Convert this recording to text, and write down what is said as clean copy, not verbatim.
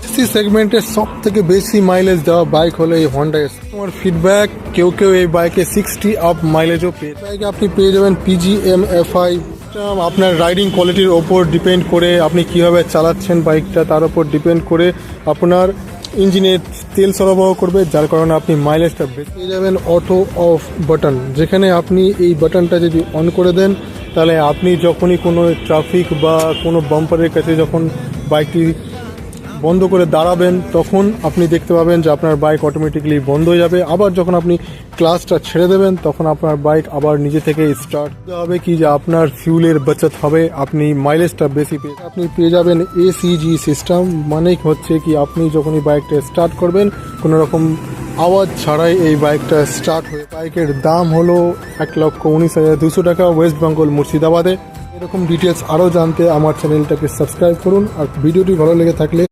AC সেগমেন্টের সব থেকে বেশি মাইলেজ দেওয়া বাইক হলো এই হন্ডা এস। তোমার ফিডব্যাক কেউ এই বাইকে 60 আপ মাইলেজও পেয়ে বাইকে আপনি পেয়ে যাবেন PGM-FI। আপনার রাইডিং কোয়ালিটির ওপর ডিপেন্ড করে আপনি কিভাবে চালাচ্ছেন বাইকটা তার উপর ডিপেন্ড করে আপনার ইঞ্জিনে তেল সরবরাহ করবে, যার কারণে আপনি মাইলেজটা বেশি পেয়ে যাবেন। অটো অফ বাটন, যেখানে আপনি এই বাটনটা যদি অন করে দেন তাহলে আপনি যখনই কোনো ট্রাফিক বা কোনো বাম্পারের কাছে যখন বাইকটি বন্ধ করে দাঁড়াবেন তখন আপনি দেখতে পাবেন যে আপনার বাইক অটোমেটিক্যালি বন্ধ হয়ে যাবে। আবার যখন আপনি ক্লাচটা ছেড়ে দেবেন তখন আপনার বাইক আবার নিজে থেকে স্টার্ট হবে, কি যে আপনার ফিউলের বাচত হবে, আপনি মাইলেজটা বেশি পেয়ে আপনি পেয়ে যাবেন। ACG সিস্টেম মানে হচ্ছে কি আপনি যখনই বাইকটা স্টার্ট করবেন কোনো রকম আওয়াজ ছাড়াই এই বাইকটা স্টার্ট হয়ে। বাইকের দাম হলো 1,19,200 টাকা, ওয়েস্ট বেঙ্গল মুর্শিদাবাদে। এরকম ডিটেলস আরও জানতে আমার চ্যানেলটাকে সাবস্ক্রাইব করুন, আর ভিডিওটি ভালো লেগে থাকলে